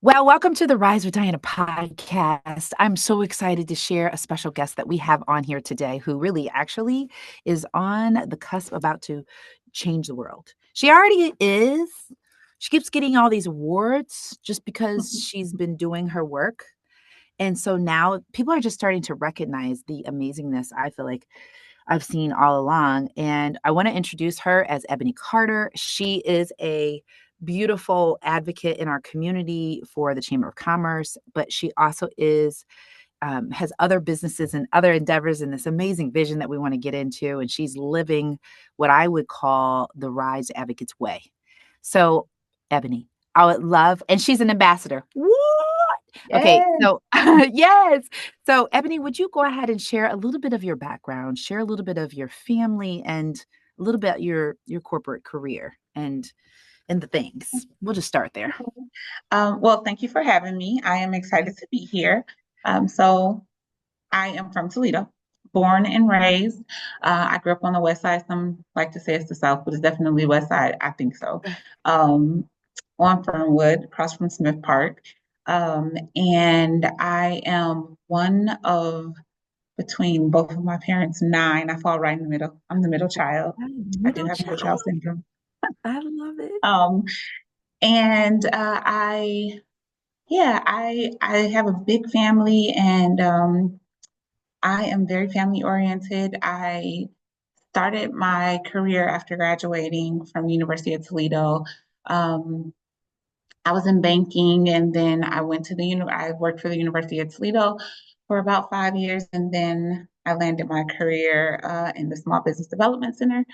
Well, welcome to the Rise with Diana podcast. I'm so excited to share a special guest that we have on here today who really actually is on the cusp about to change the world. She already is. She keeps getting all these awards just because she's been doing her work. And so now people are just starting to recognize the amazingness I feel like I've seen all along. And I want to introduce her as Ebony Carter. She is a beautiful advocate in our community for the Chamber of Commerce, but she also is has other businesses and other endeavors in this amazing vision that we want to get into. And she's living what I would call the Rise Advocates way. So, Ebony, I would love, and she's an ambassador. What? Okay, Yes. so yes. So, Ebony, would you go ahead and share a little bit of your background, share a little bit of your family, and a little bit your corporate career and the things. We'll just start there. Well, thank you for having me. I am excited to be here. So I am from Toledo, born and raised. I grew up on the west side. Some like to say it's the south, but it's definitely west side. I think so. Um, on Fernwood, across from Smith Park. And I am one of between both of my parents, nine. I fall right in the middle. I'm the middle child. I do Middle have middle child child. syndrome. I love it. Um, and I have a big family and I am very family oriented. I started my career after graduating from University of Toledo. Um, I was in banking and then I went to I worked for the University of Toledo for about 5 years and then I landed my career in the Small Business Development Center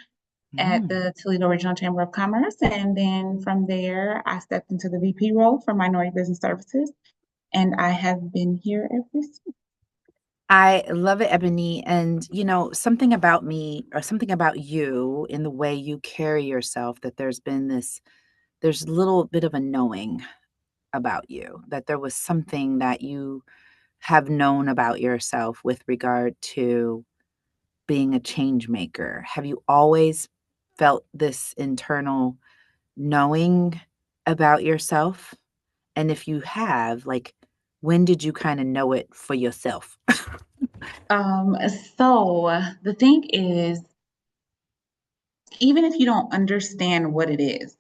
at Mm. the Toledo Regional Chamber of Commerce. And then from there, I stepped into the VP role for Minority Business Services. And I have been here ever since. I love it, Ebony. And something about me or something about you in the way you carry yourself, that there's a little bit of a knowing about you, that there was something that you have known about yourself with regard to being a change maker. Have you always felt this internal knowing about yourself? And if you have, like, when did you kind of know it for yourself? Um, the thing is, even if you don't understand what it is,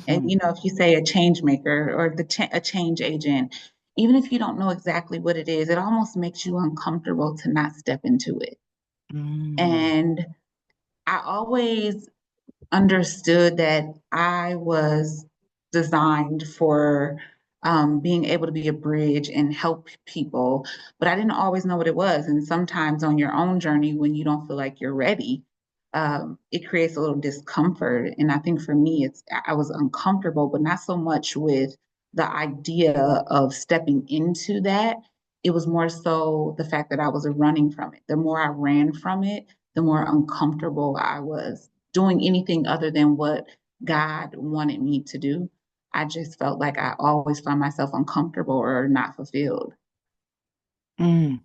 and Hmm. if you say a change maker or a change agent, even if you don't know exactly what it is, it almost makes you uncomfortable to not step into it. Mm. And I always understood that I was designed for being able to be a bridge and help people, but I didn't always know what it was. And sometimes on your own journey, when you don't feel like you're ready, it creates a little discomfort. And I think for me, I was uncomfortable, but not so much with the idea of stepping into that. It was more so the fact that I was running from it. The more I ran from it, the more uncomfortable I was doing anything other than what God wanted me to do. I just felt like I always found myself uncomfortable or not fulfilled. Mm.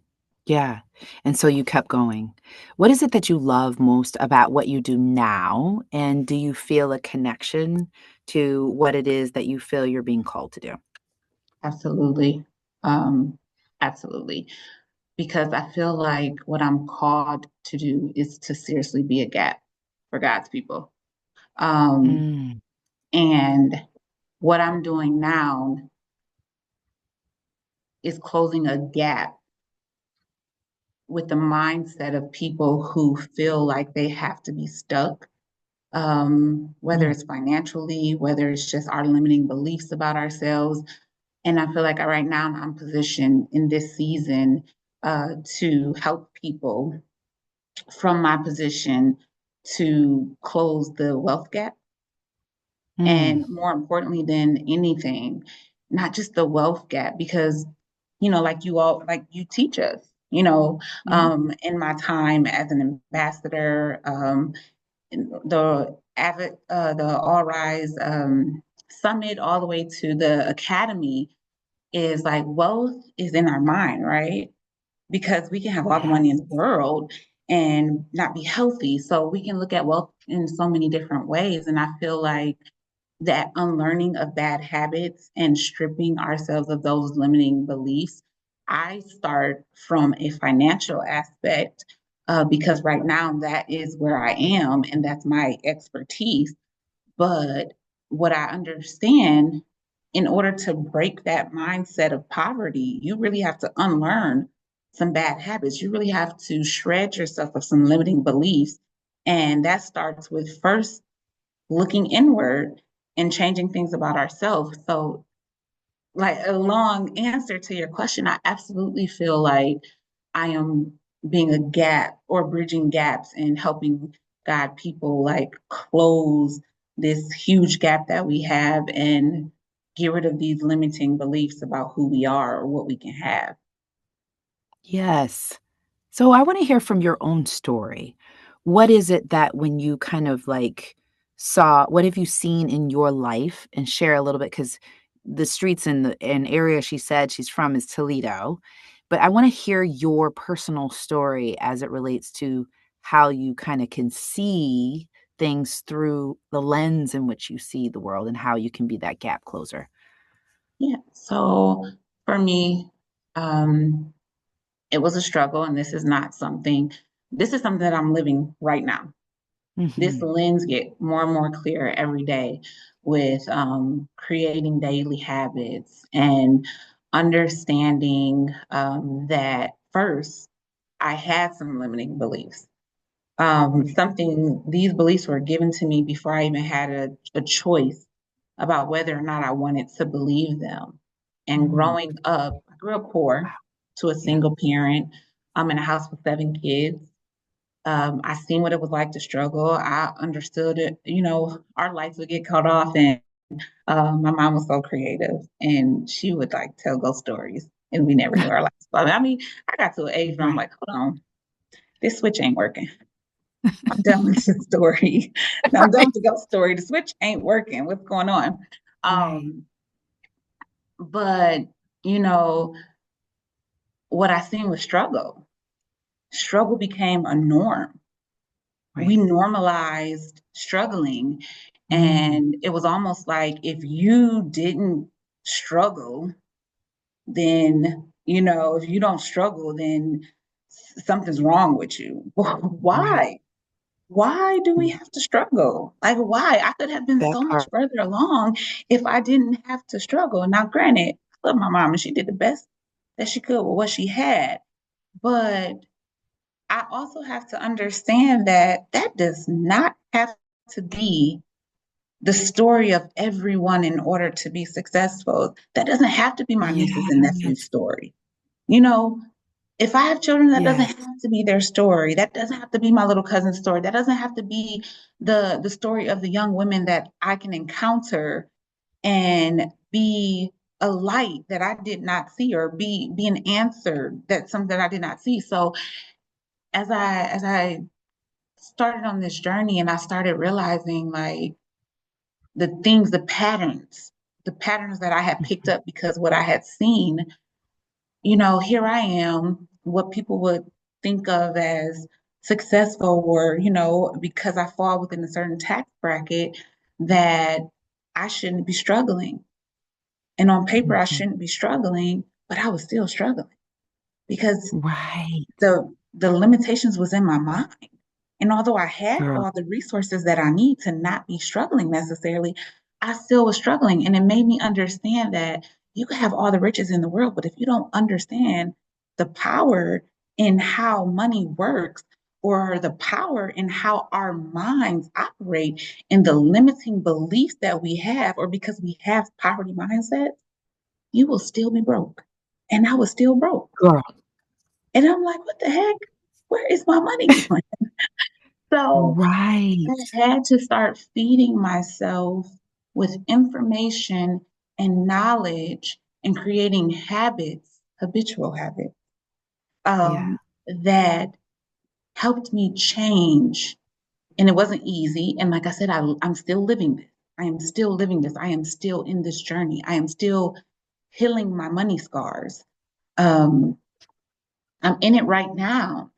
Yeah. And so you kept going. What is it that you love most about what you do now? And do you feel a connection to what it is that you feel you're being called to do? Absolutely. Um, absolutely. Because I feel like what I'm called to do is to seriously be a gap for God's people. Um, Mm. and what I'm doing now is closing a gap with the mindset of people who feel like they have to be stuck, whether Mm. it's financially, whether it's just our limiting beliefs about ourselves. And I feel like right now I'm positioned in this season to help people from my position to close the wealth gap. Mm. And more importantly than anything, not just the wealth gap, because, like you teach us, Mhm. in my time as an ambassador, the All Rise Summit, all the way to the Academy, is like wealth is in our mind, right? Because we can have all the money in Yes. the world and not be healthy. So we can look at wealth in so many different ways. And I feel like that unlearning of bad habits and stripping ourselves of those limiting beliefs, I start from a financial aspect because right now that is where I am and that's my expertise. But what I understand, in order to break that mindset of poverty, you really have to unlearn some bad habits. You really have to shred yourself of some limiting beliefs. And that starts with first looking inward and changing things about ourselves. So, like a long answer to your question, I absolutely feel like I am being a gap or bridging gaps and helping God people like close this huge gap that we have and get rid of these limiting beliefs about who we are or what we can have. Yes. So I want to hear from your own story. What is it that when you kind of like saw, what have you seen in your life and share a little bit? Because the streets in the an area she said she's from is Toledo. But I want to hear your personal story as it relates to how you kind of can see things through the lens in which you see the world and how you can be that gap closer. Yeah. So for me, um, it was a struggle, and this is something that I'm living right now. This Mhm. lens get more and more clear every day with creating daily habits and understanding that first I had some limiting beliefs. Something these beliefs were given to me before I even had a choice about whether or not I wanted to believe them. And Mm. growing up, I grew up poor Wow. to a Yeah. single parent. I'm in a house with 7 kids. I seen what it was like to struggle. I understood it. Our lights would get cut off, and my mom was so creative, and she would like tell ghost stories, and we never knew our lights. I mean, I got to an age where I'm Right. like, hold on, this switch ain't working. I'm done with the story. I'm done with Right. the ghost story. The switch ain't working. What's going on? Right. Um, but you know what I seen was struggle. Struggle became a norm. We Right. normalized struggling. Mm. And it was almost like if you didn't struggle, then, if you don't struggle, then something's wrong with you. Right. Why? Why do we Mm. have to struggle? Like, why? I could have been That so much part. further along if I didn't have to struggle. Now, granted, I love my mom and she did the best that she could with what she had. But I also have to understand that that does not have to be the story of everyone in order to be successful. That doesn't have to be my nieces and nephews' Yes. story. You know, if I have children, that doesn't Yes. have to be their story. That doesn't have to be my little cousin's story. That doesn't have to be the story of the young women that I can encounter and be a light that I did not see or be an answer that's something that I did not see. So as I started on this journey and I started realizing like the patterns that I had picked Mhm. up because what I had seen, here I am, what people would think of as successful or, because I fall within a certain tax bracket that I shouldn't be struggling. And on paper, I Mhm. shouldn't be struggling, but I was still struggling because Right. the limitations was in my mind. And although I had Girl. all the resources that I need to not be struggling necessarily, I still was struggling. And it made me understand that you can have all the riches in the world, but if you don't understand the power in how money works or the power in how our minds operate and the limiting beliefs that we have, or because we have poverty mindsets, you will still be broke. And I was still broke. Girl. And I'm like, what the heck? Where is my money going? So I Right. had to start feeding myself with information and knowledge and creating habits, habitual habits, Yeah. that helped me change. And it wasn't easy. And like I said, I'm still living this. I am still living this. I am still in this journey. I am still healing my money scars. Um, I'm in it right now,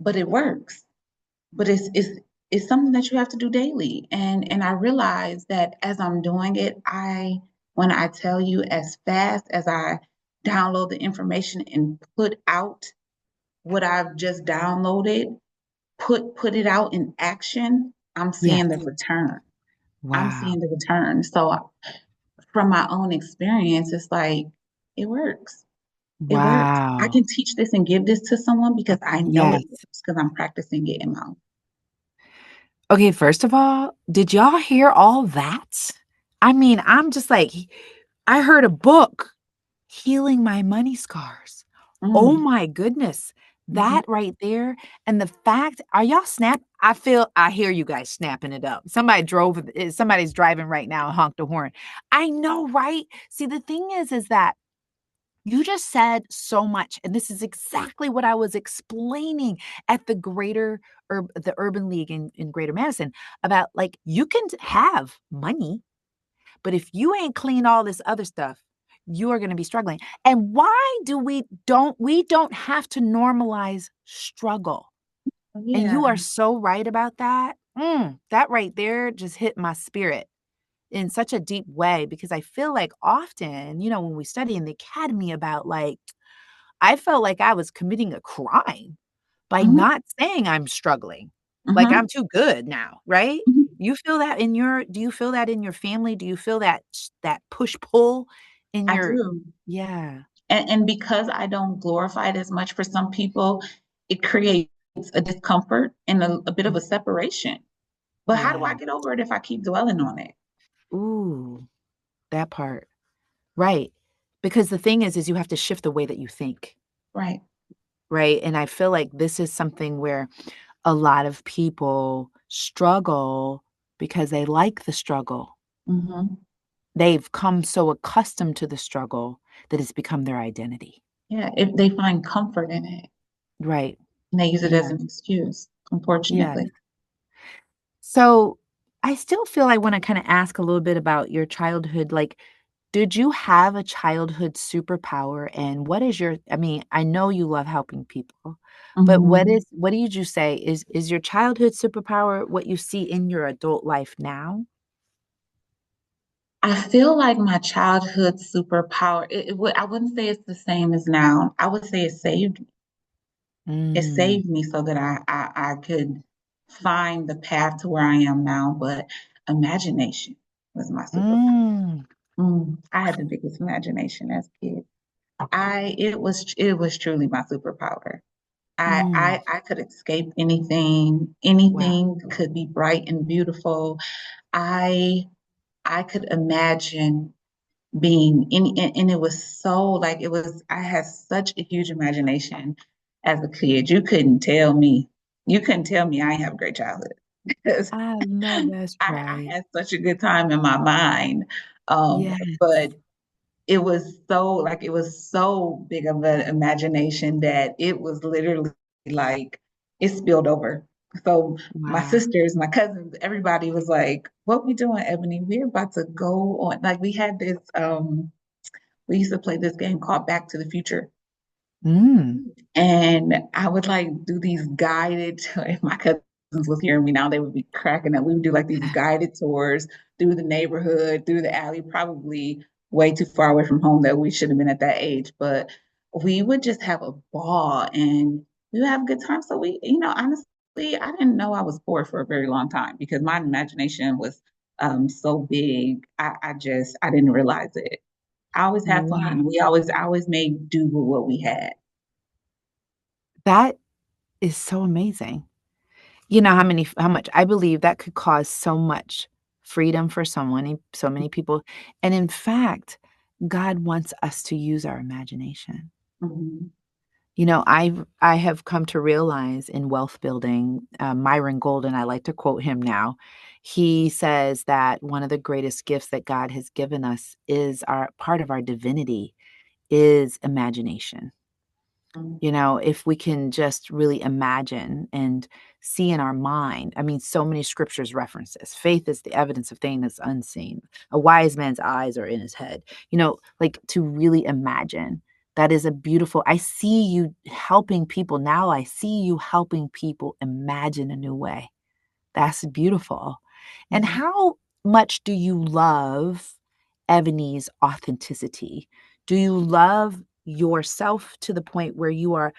but it works. But it's it's something that you have to do daily. And I realize that as I'm doing it, when I tell you, as fast as I download the information and put out what I've just downloaded, put it out in action, I'm Yes. seeing the return. I'm Wow. seeing the return. So from my own experience, it's like it works. It works. I Wow. can teach this and give this to someone because I know it Yes. works because I'm practicing it in my own. Okay, first of all, did y'all hear all that? I mean, I'm just like, I heard a book, Healing My Money Scars. Oh Mm, my goodness. mhm. That right there. And the fact, are y'all snap? I hear you guys snapping it up. Somebody's driving right now and honked a horn. I know, right? See, the thing is that you just said so much, and this is exactly what I was explaining at the Urban League in Greater Madison about like you can have money, but if you ain't clean all this other stuff, you are going to be struggling. And why do we don't have to normalize struggle? And you Yeah. are so right about that. That right there just hit my spirit in such a deep way because I feel like often, when we study in the academy about like I felt like I was committing a crime by Hmm. not saying I'm struggling. Like Hmm. I'm too good now, right? Hmm. Do you feel that in your family? Do you feel that push pull in I your do. yeah. And because I don't glorify it as much for some people, it creates a discomfort and a bit of Mm, a separation. But how do yeah. I get over it if I keep dwelling on it? Ooh, that part. Right. Because the thing is you have to shift the way that you think, Right. right? And I feel like this is something where a lot of people struggle because they like the struggle. Hmm. They've come so accustomed to the struggle that it's become their identity. Yeah. If they find comfort in it Right. and they use it as Yeah. an excuse, Yes. unfortunately. So I still feel I want to kind of ask a little bit about your childhood. Like, did you have a childhood superpower? And I mean, I know you love helping people, but Hmm. what did you say? Is your childhood superpower what you see in your adult life now? I feel like my childhood superpower, I wouldn't say it's the same as now. I would say it Mm. saved me so that I could find the path to where I am now. But imagination was my superpower. Mm. I had the biggest imagination as a kid. It was truly my superpower. Mm. I could escape anything. Wow. Anything could be bright and beautiful. I I could imagine being in, and it was so like it was. I had such a huge imagination as a kid. You couldn't tell me I didn't have a great childhood because I know that's I right. had such a good time in my mind. Yes. But it was so big of an imagination that it was literally like it spilled over. So my Wow. sisters, my cousins, everybody was like, "What we doing, Ebony? We're about to go on." Like we used to play this game called Back to the Future. Mm. And I would like do these guided, if my cousins was hearing me now, they would be cracking up. We would do like these guided tours through the neighborhood, through the alley, probably way too far away from home that we should have been at that age. But we would just have a ball and we would have a good time. So honestly, I didn't know I was bored for a very long time because my imagination was so big. I didn't realize it. I always had Wow. fun. I always made do with what we had. That is so amazing. You know how much I believe that could cause so much freedom for so many people, and in fact, God wants us to use our imagination. Mhm. I have come to realize in wealth building, Myron Golden, I like to quote him now. He says that one of the greatest gifts that God has given us is our part of our divinity is imagination. Mhm. If we can just really imagine and see in our mind. I mean, so many scriptures reference this. Faith is the evidence of things that's unseen. A wise man's eyes are in his head. Like to really imagine. That is a beautiful. I see you helping people now. I see you helping people imagine a new way. That's beautiful. And Mhm. how much do you love Ebony's authenticity? Do you love yourself to the point where you are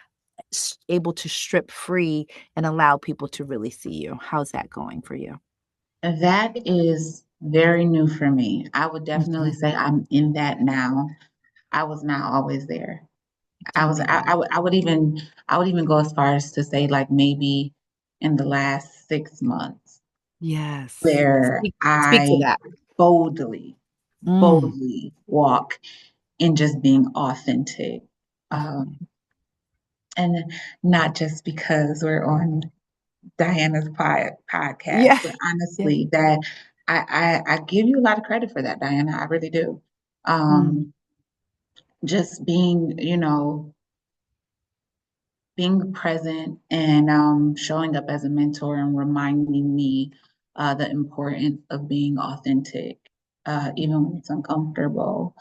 able to strip free and allow people to really see you? How's that going for you? That is very new for me. I would definitely Mhm. say I'm in that now. I was not always there. Tell me about it. I would even go as far as to say like maybe in the last 6 months Yes. where Speak to I that. boldly, Mm. boldly walk in just being authentic. Um, Mhm. and not just because we're on Diana's podcast, Yeah. but Yeah. honestly, that I give you a lot of credit for that, Diana. I really do. Mm. Um, just being, being present and showing up as a mentor and reminding me the importance of being authentic, even when it's uncomfortable,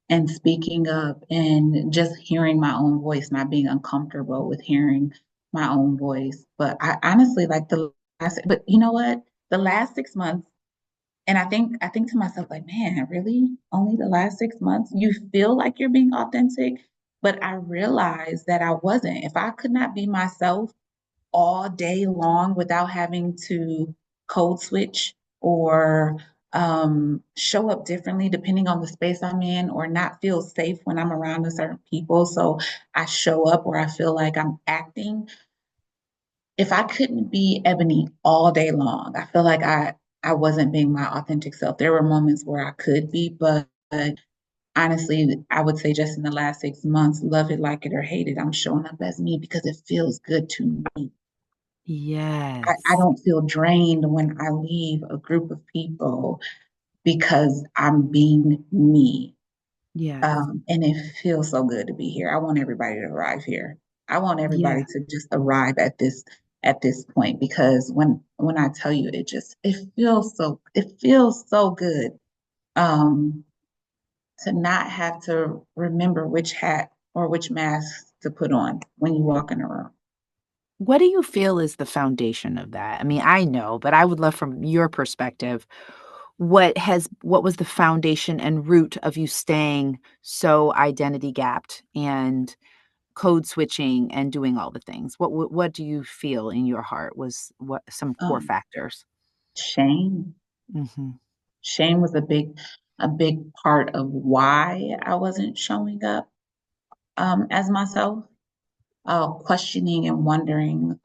and speaking up and just hearing my own voice, not being uncomfortable with hearing my own voice. But I honestly like but you know what? The last 6 months, and I think to myself, like, man, really? Only the last 6 months? You feel like you're being authentic? But I realized that I wasn't. If I could not be myself all day long without having to code switch or show up differently depending on the space I'm in, or not feel safe when I'm around a certain people. So I show up where I feel like I'm acting. If I couldn't be Ebony all day long, I feel like I wasn't being my authentic self. There were moments where I could be, but honestly, I would say just in the last 6 months, love it, like it, or hate it, I'm showing up as me because it feels good to me. I Yes. don't feel drained when I leave a group of people because I'm being me. Yes. And it feels so good to be here. I want everybody to arrive here. I want Yeah. everybody to just arrive at this point, because when I tell you, it feels so good um, to not have to remember which hat or which mask to put on when you walk in a room. What do you feel is the foundation of that? I mean, I know, but I would love from your perspective, what was the foundation and root of you staying so identity gapped and code switching and doing all the things? What do you feel in your heart was what some core Um, factors? shame. Mhm. Shame was a big part of why I wasn't showing up as myself, questioning and wondering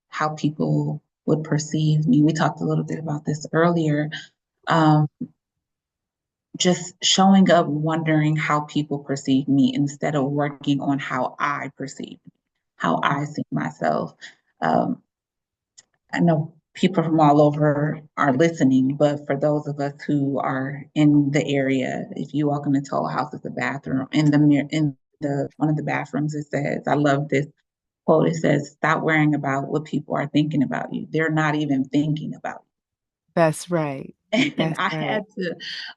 how people would perceive me. We talked a little bit about this earlier. Um, just showing up, wondering how people perceive me instead of working on how I perceive, how I see myself. Um, I know people from all over are listening, but for those of us who are in the area, if you walk into Toll House, it's a bathroom. In the one of the bathrooms, it says, I love this quote. It says, "Stop worrying about what people are thinking about you. They're not even thinking about That's right. and That's I right. had to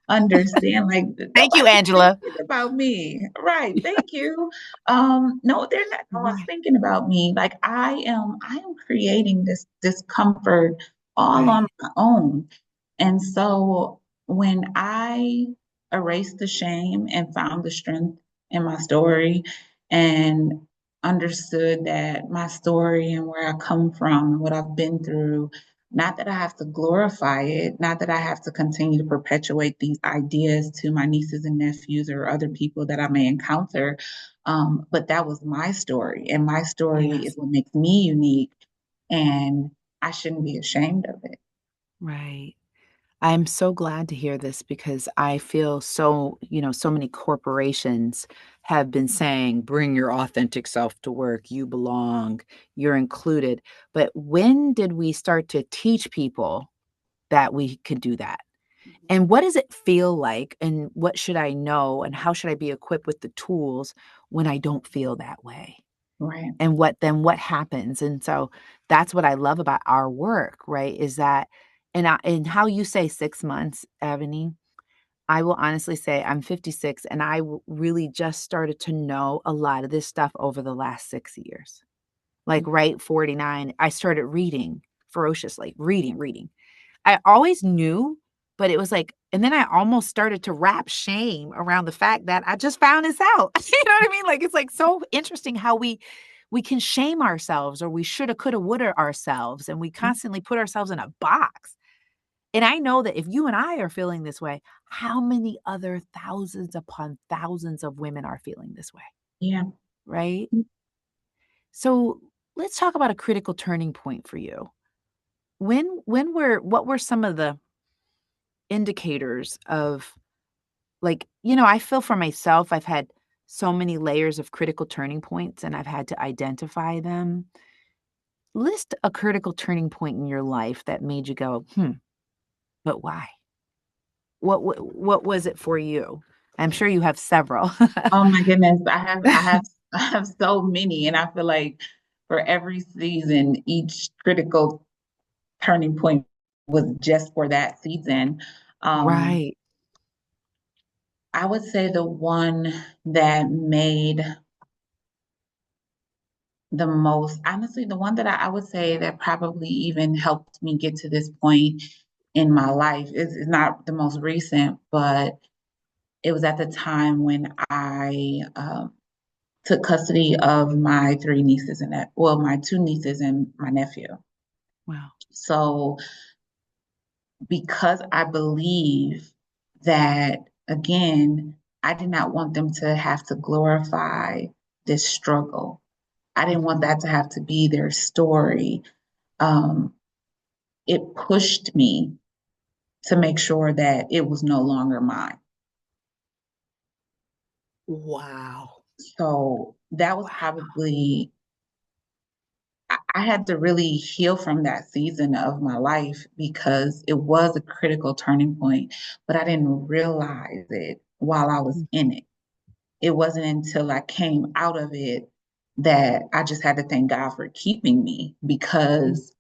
understand, like, Thank you, nobody's Angela. thinking about me. Right. Thank you. No, they're not, no one's Right. thinking about me. Like I am creating this discomfort all on Right. my own. And so when I erased the shame and found the strength in my story and understood that my story and where I come from and what I've been through, not that I have to glorify it, not that I have to continue to perpetuate these ideas to my nieces and nephews or other people that I may encounter, but that was my story, and my story is Yes. what makes me unique, and I shouldn't be ashamed of it. Right. I'm so glad to hear this because I feel so, so many corporations have been saying, bring your authentic self to work. You belong, you're included. But when did we start to teach people that we could do that? And what does it feel like? And what should I know? And how should I be equipped with the tools when I don't feel that way? Right. And what happens? And so that's what I love about our work, right? Is that and how you say 6 months, Ebony, I will honestly say I'm 56 and really just started to know a lot of this stuff over the last 6 years. Like right 49, I started reading ferociously, reading, reading. I always knew, but it was like, and then I almost started to wrap shame around the fact that I just found this out. You know what I mean? Like it's like so interesting how we can shame ourselves or we shoulda, coulda, woulda ourselves, and we constantly put ourselves in a box. And I know that if you and I are feeling this way, how many other thousands upon thousands of women are feeling this way, Yeah. right? So let's talk about a critical turning point for you. When were what were some of the indicators of like, I feel for myself, I've had so many layers of critical turning points and I've had to identify them. List a critical turning point in your life that made you go, but why? What was it for you? I'm sure you have several. Oh my goodness, I have so many, and I feel like for every season, each critical turning point was just for that season. Um, Right. I would say the one that made the most, honestly, the one that I would say that probably even helped me get to this point in my life is not the most recent, but it was at the time when I took custody of my three nieces and well, my two nieces and my nephew. Wow. So because I believe that, again, I did not want them to have to glorify this struggle. I didn't want Mhm. that to have to be their story. Um, it pushed me to make sure that it was no longer mine. Wow. So that was Wow. probably, I had to really heal from that season of my life because it was a critical turning point, but I didn't realize it while I was Mm, in it. It wasn't until I came out of it that I just had to thank God for keeping me mm, because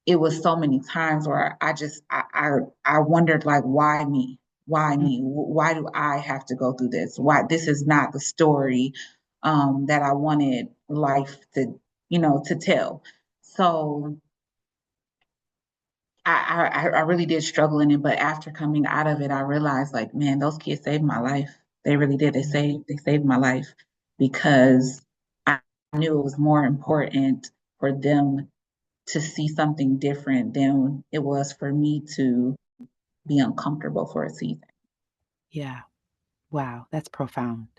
it was so many times where I wondered like why me? Why mm. me? Why do I have to go through this? Why this is not the story that I wanted life to, to tell. So I really did struggle in it, but after coming out of it, I realized like, man, those kids saved my life. They really did. They saved my life because I knew it was more important for them to see something different than it was for me to be uncomfortable for a season. Yeah. Wow, that's profound.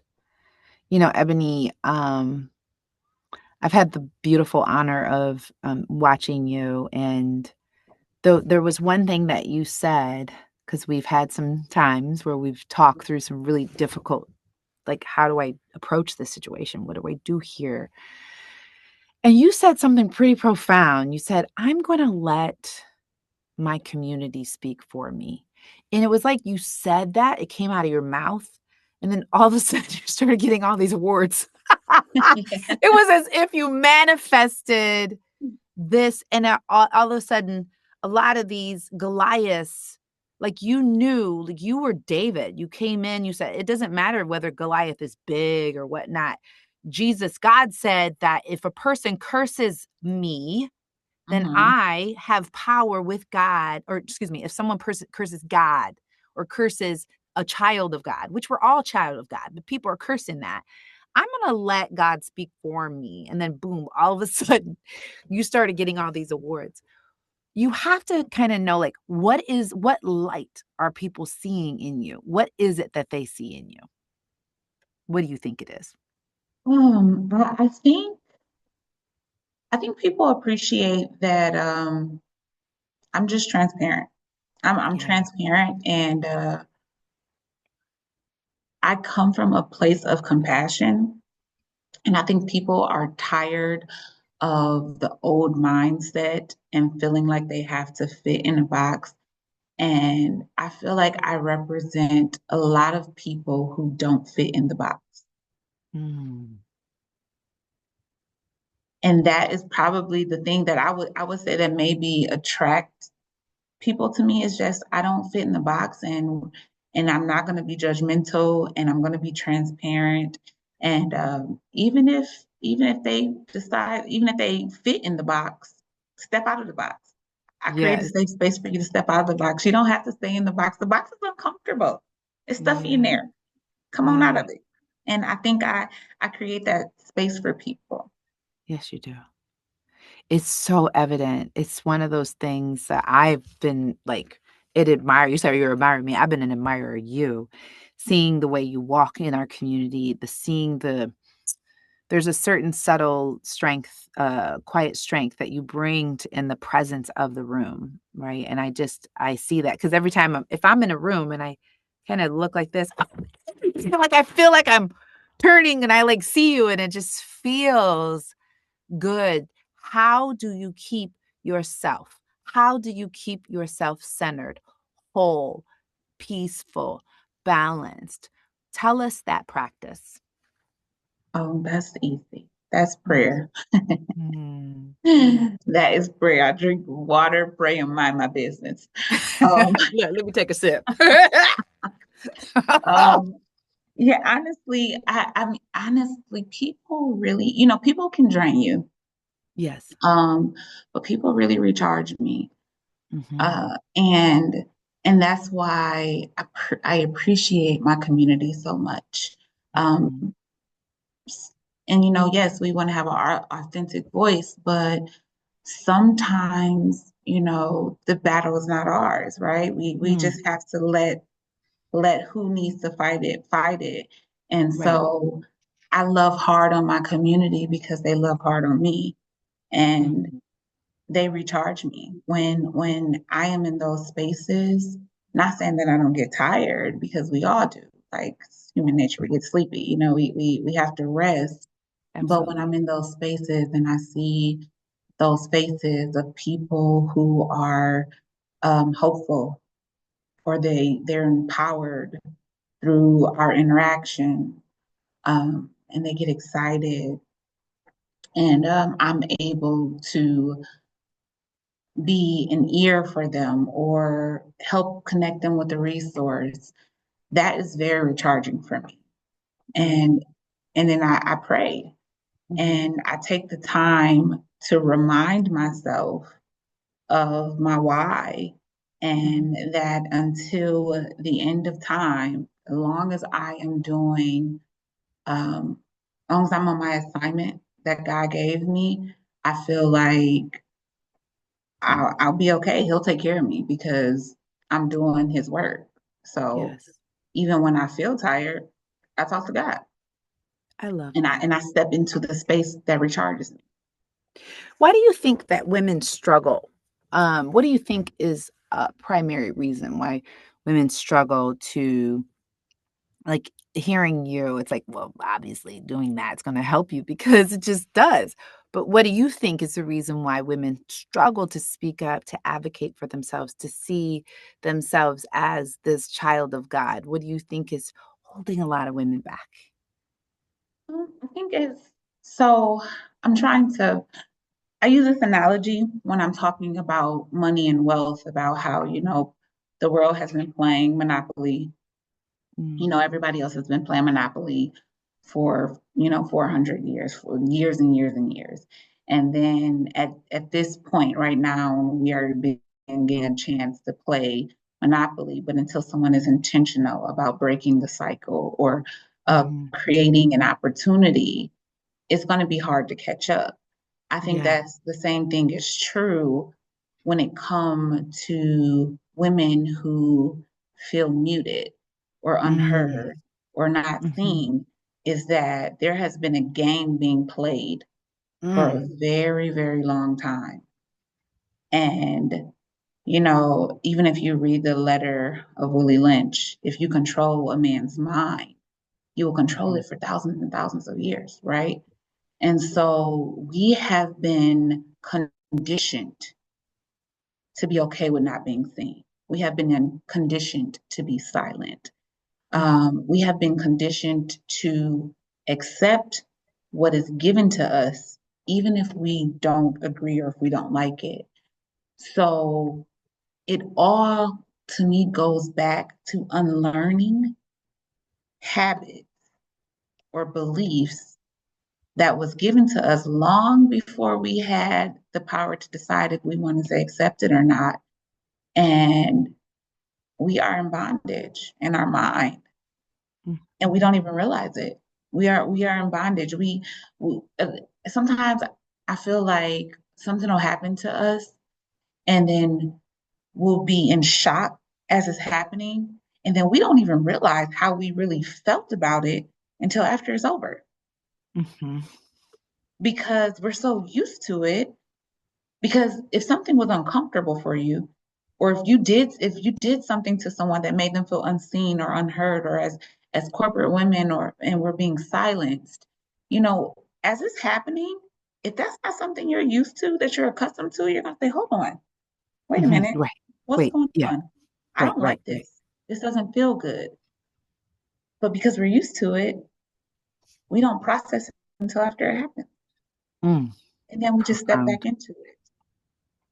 Ebony, I've had the beautiful honor of, watching you, and though there was one thing that you said, because 'cause we've had some times where we've talked through some really difficult, like, how do I approach this situation? What do I do here? And you said something pretty profound. You said, "I'm gonna let my community speak for me." And it was like you said that, it came out of your mouth, and then all of a sudden you started getting all these awards. It was as if you manifested this, and all of a sudden, a lot of these Goliaths, like, you knew, like, you were David. You came in, you said, "It doesn't matter whether Goliath is big or whatnot." God said that if a person curses me, then Hmm. I have power with God, or excuse me, if someone curses God or curses a child of God, which we're all child of God, but people are cursing that. I'm going to let God speak for me. And then boom, all of a sudden you started getting all these awards. You have to kind of know, like, what light are people seeing in you? What is it that they see in you? What do you think it is? But I think people appreciate that I'm just transparent. I'm Yeah. transparent and I come from a place of compassion. And I think people are tired of the old mindset and feeling like they have to fit in a box. And I feel like I represent a lot of people who don't fit in the box. Mm, And that is probably the thing that I would say that maybe attract people to me is just I don't fit in the box, and I'm not going to be judgmental, and I'm going to be transparent. And even if they decide, even if they fit in the box, step out of the box. I create a Yes. safe space for you to step out of the box. You don't have to stay in the box. The box is uncomfortable. It's stuffy in Yeah. there. Come on out Yeah. of it. And I think I create that space for people. Yes, you do. It's so evident. It's one of those things that I've been like, it admire you said you're admiring me. I've been an admirer of you, seeing the way you walk in our community, seeing there's a certain subtle strength, quiet strength that you bring in the presence of the room, right? And I see that because every time if I'm in a room and I kind of look like this, I feel like I'm turning and I like see you and it just feels good. How do you keep yourself? How do you keep yourself centered, whole, peaceful, balanced? Tell us that practice. Oh, that's easy. That's Mhm. prayer. Mm. That is prayer. I drink water, pray, and mind my business. Um, Let me take a sip. um, yeah, honestly, I mean, honestly, people really, people can drain you. Yes. Um, but people really recharge me. Mhm, And that's why I appreciate my community so much. Um, mhm, and yes, we want to have our authentic voice, but sometimes, the battle is not ours, right? We mm, just have to let who needs to fight it. And right, so I love hard on my community because they love hard on me. And mhm, they recharge me when I am in those spaces. Not saying that I don't get tired because we all do. Like human nature, we get sleepy. We have to rest. But when absolutely, I'm in those spaces and I see those faces of people who are hopeful or they're empowered through our interaction, and they get excited, and I'm able to be an ear for them or help connect them with a resource, that is very recharging for me. mm, And then I pray mhm, and I take the time to remind myself of my why, mhm, and that until the end of time, as long as I am doing, as long as I'm on my assignment that God gave me, I feel like I'll be okay. He'll take care of me because I'm doing his work. So yes, even when I feel tired, I talk to God I love and I that. and I step into the space that recharges me. Why do you think that women struggle? What do you think is a primary reason why women struggle to like hearing you? It's like, well, obviously doing that's going to help you because it just does. But what do you think is the reason why women struggle to speak up, to advocate for themselves, to see themselves as this child of God? What do you think is holding a lot of women back? I think it's so I'm trying to I use this analogy when I'm talking about money and wealth, about how, the world has been playing Monopoly. Mm, Everybody else has been playing Monopoly for, 400 years, for years and years and years. And then at this point right now, we are getting a chance to play Monopoly, but until someone is intentional about breaking the cycle or mhm. creating an opportunity, it's going to be hard to catch up. I think Yeah. that's the same thing is true when it comes to women who feel muted or Mm, unheard or not mhm, seen, is that there has been a game being played for a mm, very, very long time. And, even if you read the letter of Willie Lynch, if you control a man's mind, you will control mhm, it for thousands and thousands of years, right? And so we have been conditioned to be okay with not being seen. We have been conditioned to be silent. mm, We have been conditioned to accept what is given to us, even if we don't agree or if we don't like it. So it all, to me, goes back to unlearning habits or beliefs that was given to us long before we had the power to decide if we wanted to accept it or not. And we are in bondage in our mind, and we don't even realize it. We are in bondage. We sometimes I feel like something will happen to us, and then we'll be in shock as it's happening, and then we don't even realize how we really felt about it until after it's over, Mm-hmm. because we're so used to it. Because if something was uncomfortable for you, or if you did something to someone that made them feel unseen or unheard, or as corporate women, or and we're being silenced, you know, as it's happening, if that's not something you're used to, that you're accustomed to, you're gonna say, hold on, wait a Hmm. minute, Right. what's Wait. going Yeah. on? I Right. don't Right. like Right. this. This doesn't feel good. But because we're used to it, we don't process it until after it happens. Mm, And then we just step back profound. into it.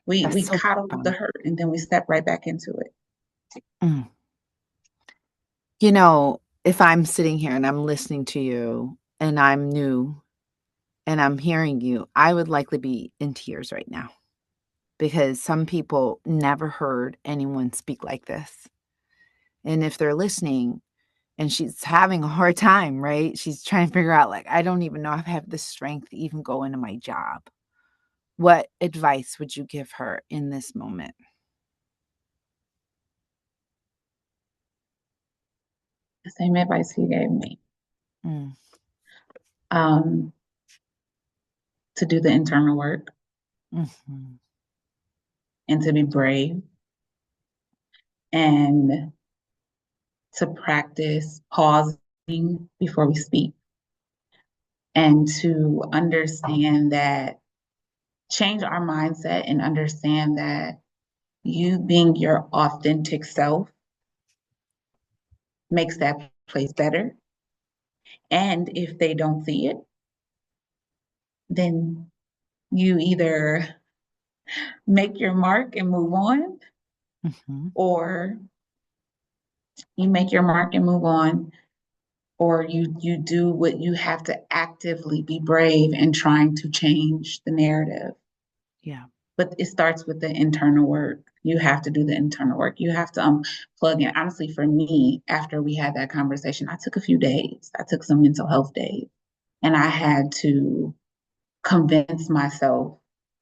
We That's we so coddle the profound. hurt, and then we step right back into it. Mm. You know, if I'm sitting here and I'm listening to you and I'm new and I'm hearing you, I would likely be in tears right now because some people never heard anyone speak like this. And if they're listening and she's having a hard time, right? She's trying to figure out, like, I don't even know if I have the strength to even go into my job. What advice would you give her in this moment? The same advice he gave me, Mm, um, to do the internal work mhm. and to be brave and to practice pausing before we speak, and to understand that, change our mindset and understand that you being your authentic self makes that place better. And if they don't see it, then you either make your mark and move on, Mhm. or you make your mark and move on, or you do what you have to actively be brave in trying to change the narrative. Yeah. But it starts with the internal work. You have to do the internal work. You have to plug in. Honestly, for me, after we had that conversation, I took a few days. I took some mental health days, and I had to convince myself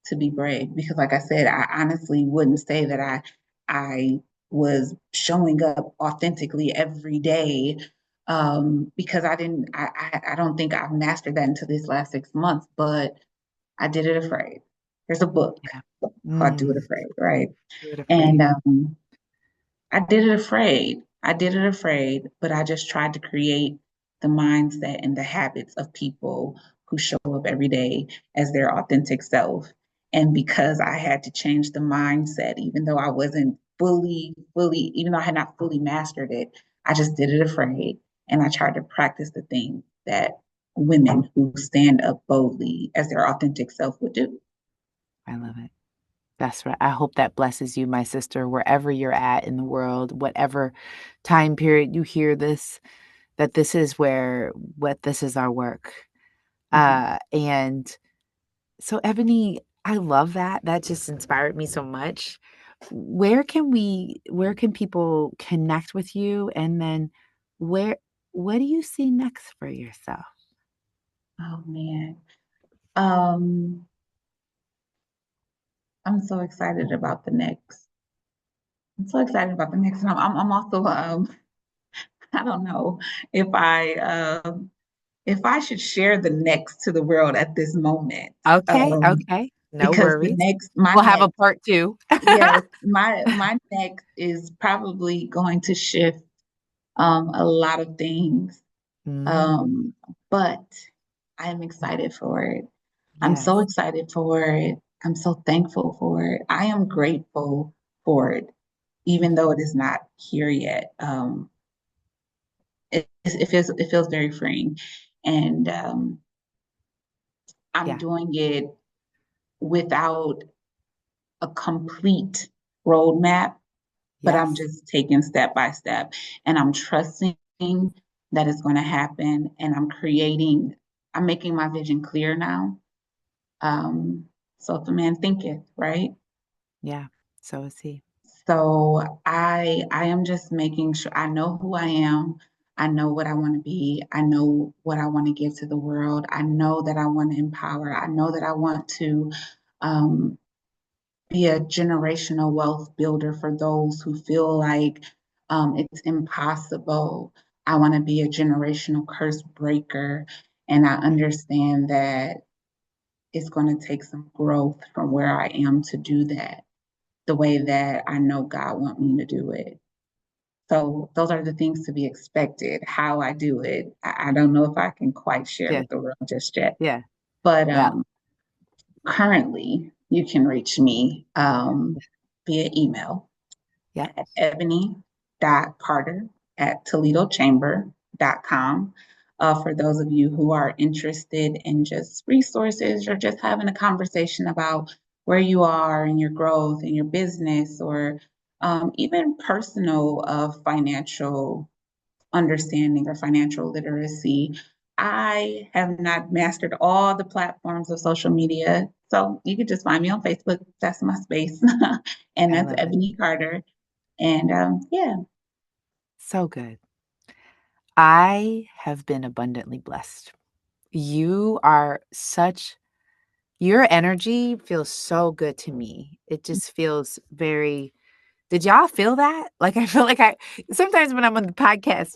to be brave, because like I said, I honestly wouldn't say that I was showing up authentically every day, because I don't think I've mastered that until these last 6 months, but I did it afraid. There's a book Yeah. called Do It Mm, Afraid, right? do it And afraid. I did it afraid. I did it afraid, but I just tried to create the mindset and the habits of people who show up every day as their authentic self. And because I had to change the mindset, even though I wasn't even though I had not fully mastered it, I just did it afraid. And I tried to practice the things that women who stand up boldly as their authentic self would do. I love it. That's right. I hope that blesses you, my sister, wherever you're at in the world, whatever time period you hear this, that this is where what this is our work. Mhm. And so Ebony, I love that. That just inspired me so much. Where can people connect with you? And then where what do you see next for yourself? Oh man. Um, I'm so excited about the next. I'm so excited about the next. And I'm also I don't know if if I should share the next to the world at this moment. Okay, Um, okay. No because the worries. next my We'll have a next, part 2. yes, my next is probably going to shift a lot of things. Mm, Um, but I am excited for it. I'm so yes. excited for it. I'm so thankful for it. I am grateful for it, even though it is not here yet. It feels very freeing, and I'm Yeah. doing it without a complete roadmap, but I'm Yes. just taking step by step, and I'm trusting that it's going to happen, and I'm creating. I'm making my vision clear now. Um, so if a man thinketh, right? Yeah. So is he. So I am just making sure I know who I am. I know what I want to be. I know what I want to give to the world. I know that I want to empower. I know that I want to um, be a generational wealth builder for those who feel like it's impossible. I want to be a generational curse breaker. And I understand that it's going to take some growth from where I am to do that the way that I know God want me to do it. So those are the things to be expected. How I do it, I don't know if I can quite share Yeah. with the world just yet. Yeah. But Yeah. currently, you can reach me via email Yep. at ebony.carter@toledochamber.com. For those of you who are interested in just resources or just having a conversation about where you are in your growth in your business or even personal financial understanding or financial literacy. I have not mastered all the platforms of social media. So you can just find me on Facebook. That's my space. And I that's love it. Ebony Carter. And yeah, So good. I have been abundantly blessed. You are such Your energy feels so good to me. It just feels very Did y'all feel that? Like, I feel like I sometimes when I'm on the podcast,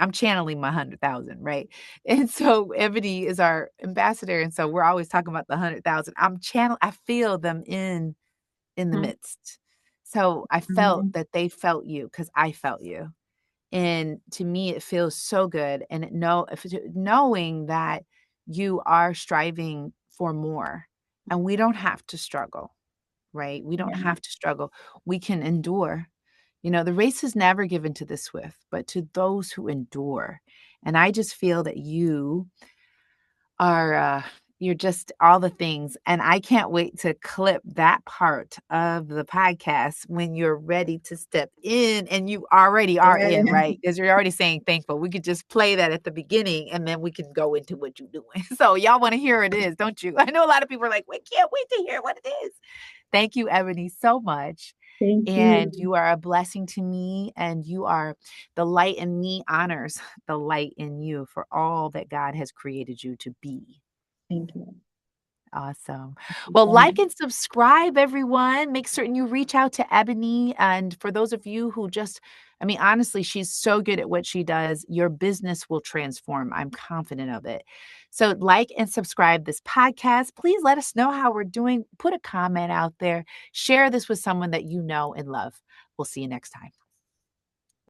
I'm channeling my 100,000, right? And so Ebony is our ambassador, and so we're always talking about the 100,000. I feel them in the midst. So I felt mhm, that they felt you because I felt you. And to me, it feels so good. And knowing that you are striving for more and we don't have to struggle, right? We don't yeah, have to struggle. We can endure. The race is never given to the swift, but to those who endure. And I just feel that you're just all the things. And I can't wait to clip that part of the podcast when you're ready to step in and you already are in, yeah. right? Because you're already saying thankful. We could just play that at the beginning and then we can go into what you're doing. So y'all want to hear it is, don't you? I know a lot of people are like, we can't wait to hear what it is. Thank you, Ebony, so much. Thank And you. you are a blessing to me, and you are the light in me honors the light in you for all that God has created you to be. Thank you. Awesome. Thank you Well, so much. like and subscribe, everyone. Make certain you reach out to Ebony. And for those of you who honestly, she's so good at what she does. Your business will transform. I'm confident of it. So, like and subscribe this podcast. Please let us know how we're doing. Put a comment out there. Share this with someone that you know and love. We'll see you next time.